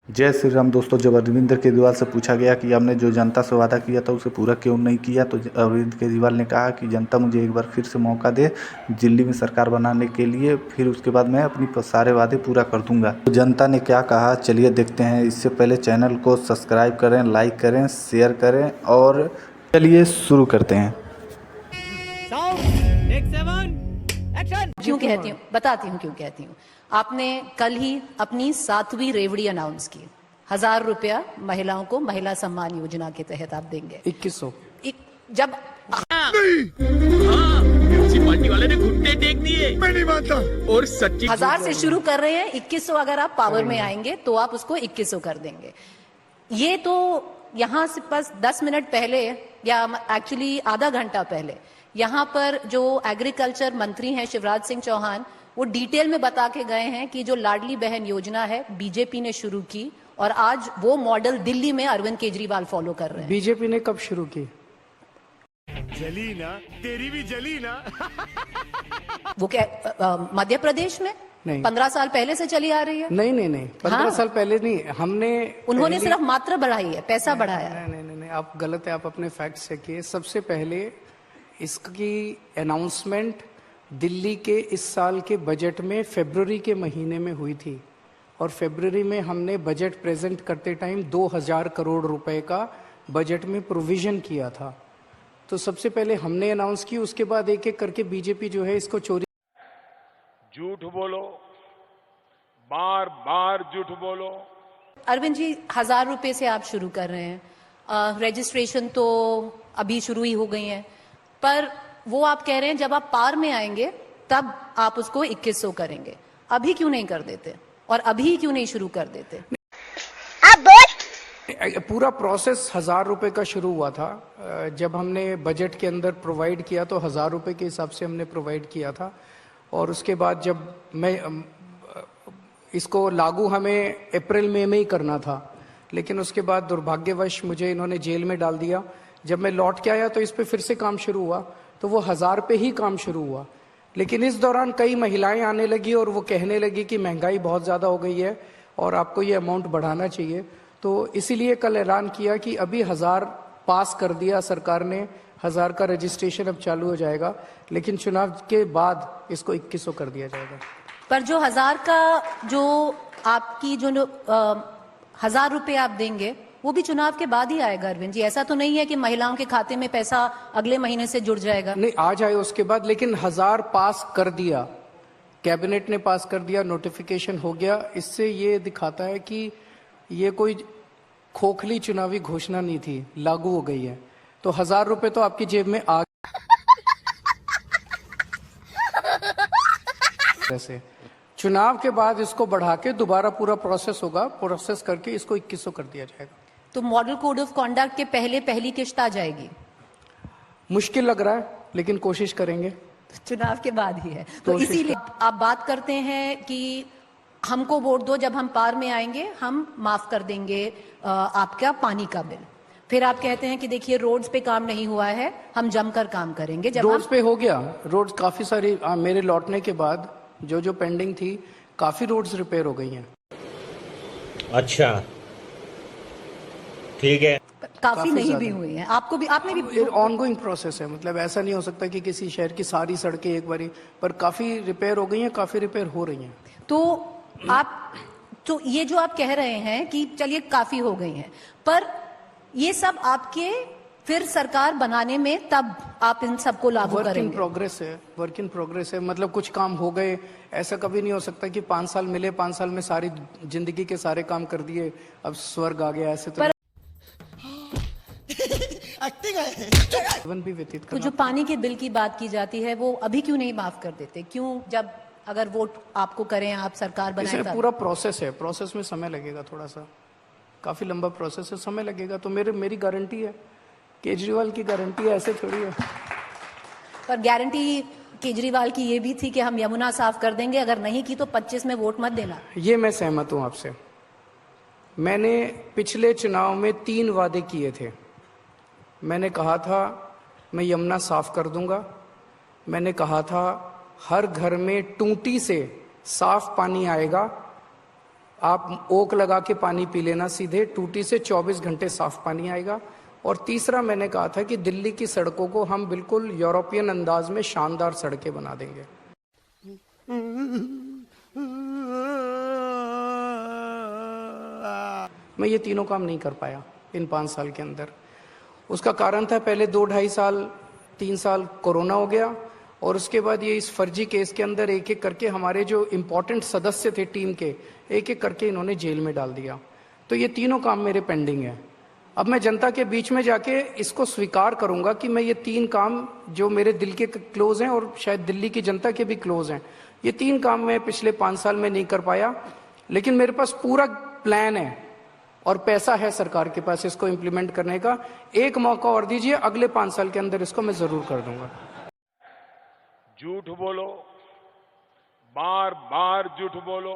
जय श्री राम दोस्तों। जब अरविंद केजरीवाल से पूछा गया कि आपने जो जनता से वादा किया था उसे पूरा क्यों नहीं किया, तो अरविंद केजरीवाल ने कहा कि जनता मुझे एक बार फिर से मौका दे दिल्ली में सरकार बनाने के लिए, फिर उसके बाद मैं अपनी सारे वादे पूरा कर दूंगा। तो जनता ने क्या कहा, चलिए देखते हैं। इससे पहले चैनल को सब्सक्राइब करें, लाइक करें, शेयर करें और चलिए शुरू करते हैं। क्यों कहती हूँ, बताती हूँ क्यों कहती हूँ। आपने कल ही अपनी 7वीं रेवड़ी अनाउंस की। 1000 रुपया महिलाओं को महिला सम्मान योजना के तहत आप देंगे। 2100 जब म्युनिसिपालिटी वाले ने घुटने टेक दिए, मैं नहीं मानता। और सच्ची 1000 से शुरू कर रहे हैं, 2100 अगर आप पावर में आएंगे तो आप उसको 2100 कर देंगे। ये तो यहाँ से बस 10 मिनट पहले या एक्चुअली आधा घंटा पहले यहाँ पर जो एग्रीकल्चर मंत्री हैं शिवराज सिंह चौहान, वो डिटेल में बता के गए हैं कि जो लाडली बहन योजना है बीजेपी ने शुरू की और आज वो मॉडल दिल्ली में अरविंद केजरीवाल फॉलो कर रहे हैं। बीजेपी ने कब शुरू की? जली ना, तेरी भी जली ना। वो क्या मध्य प्रदेश में नहीं, 15 साल पहले से चली आ रही है। नहीं 15 साल पहले नहीं, हमने उन्होंने सिर्फ मात्रा बढ़ाई है, पैसा बढ़ाया है। नहीं, आप गलत है। आप अपने फैक्ट चेकिए। सबसे पहले इसकी अनाउंसमेंट दिल्ली के इस साल के बजट में फरवरी के महीने में हुई थी और फरवरी में हमने बजट प्रेजेंट करते टाइम 2000 करोड़ रुपए का बजट में प्रोविजन किया था। तो सबसे पहले हमने अनाउंस की, उसके बाद एक एक करके बीजेपी जो है इसको चोरी। झूठ बोलो, बार बार झूठ बोलो। अरविंद जी, 1000 रुपए से आप शुरू कर रहे हैं। रजिस्ट्रेशन तो अभी शुरू ही हो गई है, पर वो आप कह रहे हैं जब आप पार में आएंगे तब आप उसको 2100 करेंगे। अभी क्यों नहीं कर देते और अभी क्यों नहीं शुरू कर देते? पूरा प्रोसेस 1000 रुपए का शुरू हुआ था। जब हमने बजट के अंदर प्रोवाइड किया तो 1000 रुपए के हिसाब से हमने प्रोवाइड किया था और उसके बाद जब मैं इसको लागू हमें अप्रैल मई में ही करना था, लेकिन उसके बाद दुर्भाग्यवश मुझे इन्होंने जेल में डाल दिया। जब मैं लौट के आया तो इस पे फिर से काम शुरू हुआ, तो वो 1000 पे ही काम शुरू हुआ। लेकिन इस दौरान कई महिलाएं आने लगी और वो कहने लगी कि महंगाई बहुत ज़्यादा हो गई है और आपको ये अमाउंट बढ़ाना चाहिए। तो इसीलिए कल ऐलान किया कि अभी 1000 पास कर दिया सरकार ने, 1000 का रजिस्ट्रेशन अब चालू हो जाएगा, लेकिन चुनाव के बाद इसको 2100 कर दिया जाएगा। पर जो 1000 का जो आपकी जो 1000 रुपए आप देंगे वो भी चुनाव के बाद ही आएगा। अरविंद जी, ऐसा तो नहीं है कि महिलाओं के खाते में पैसा अगले महीने से जुड़ जाएगा? नहीं, आ जाए उसके बाद, लेकिन 1000 पास कर दिया, कैबिनेट ने पास कर दिया, नोटिफिकेशन हो गया। इससे ये दिखाता है कि ये कोई खोखली चुनावी घोषणा नहीं थी, लागू हो गई है। तो 1000 रुपए तो आपकी जेब में आ वैसे चुनाव के बाद इसको बढ़ा के दोबारा पूरा प्रोसेस होगा, प्रोसेस करके इसको 2100 कर दिया जाएगा। तो मॉडल कोड ऑफ कॉन्डक्ट के पहले पहली किश्त आ जाएगी? मुश्किल लग रहा है, लेकिन कोशिश करेंगे। चुनाव के बाद ही है तो इसीलिए आप बात करते हैं कि हमको वोट दो, जब हम पार में आएंगे हम माफ कर देंगे आपका पानी का बिल। फिर आप कहते हैं कि देखिए रोड्स पे काम नहीं हुआ है, हम जमकर काम करेंगे। जब रोड्स पे हो गया, रोड्स काफी सारी मेरे लौटने के बाद जो पेंडिंग थी, काफी रोड्स रिपेयर हो गई हैं। अच्छा, ठीक है। काफी नहीं भी हुई हैं, आपको भी, आपने भी। ऑनगोइंग प्रोसेस है, मतलब ऐसा नहीं हो सकता कि किसी शहर की सारी सड़कें एक बारी, पर काफी रिपेयर हो गई हैं, काफी रिपेयर हो रही हैं। तो आप, तो ये जो आप कह रहे हैं कि चलिए काफी हो गई हैं, पर ये सब आपके फिर सरकार बनाने में तब आप इन सबको लागू करेंगे? वर्क इन प्रोग्रेस है, वर्क इन प्रोग्रेस है। मतलब कुछ काम हो गए, ऐसा कभी नहीं हो सकता कि 5 साल मिले, 5 साल में सारी जिंदगी के सारे काम कर दिए, अब स्वर्ग आ गया, ऐसे तो जीवन भी व्यतीत करना। तो जो पानी के बिल की बात की जाती है वो अभी क्यों नहीं माफ कर देते? क्यों, जब अगर वोट आपको करें, आप सरकार बनाए? पूरा प्रोसेस है, प्रोसेस में समय लगेगा, थोड़ा सा काफी लंबा प्रोसेस है, समय लगेगा। तो मेरी गारंटी है, केजरीवाल की गारंटी है, ऐसे थोड़ी है। पर गारंटी केजरीवाल की ये भी थी कि हम यमुना साफ कर देंगे, अगर नहीं की तो 25 में वोट मत देना। ये मैं सहमत हूं आपसे। मैंने पिछले चुनाव में 3 वादे किए थे। मैंने कहा था मैं यमुना साफ कर दूंगा, मैंने कहा था हर घर में टूटी से साफ पानी आएगा, आप ओक लगा के पानी पी लेना सीधे, टूटी से 24 घंटे साफ पानी आएगा। और तीसरा मैंने कहा था कि दिल्ली की सड़कों को हम बिल्कुल यूरोपियन अंदाज में शानदार सड़कें बना देंगे। मैं ये तीनों काम नहीं कर पाया इन 5 साल के अंदर। उसका कारण था, पहले 2-2.5 साल 3 साल कोरोना हो गया, और उसके बाद ये इस फर्जी केस के अंदर एक एक करके हमारे जो इम्पोर्टेंट सदस्य थे टीम के, एक एक करके इन्होंने जेल में डाल दिया। तो ये तीनों काम मेरे पेंडिंग है। अब मैं जनता के बीच में जाके इसको स्वीकार करूंगा कि मैं ये 3 काम जो मेरे दिल के क्लोज हैं और शायद दिल्ली की जनता के भी क्लोज हैं, ये 3 काम मैं पिछले 5 साल में नहीं कर पाया, लेकिन मेरे पास पूरा प्लान है और पैसा है सरकार के पास इसको इम्प्लीमेंट करने का। एक मौका और दीजिए, अगले 5 साल के अंदर इसको मैं जरूर कर दूंगा। झूठ बोलो, बार बार झूठ बोलो,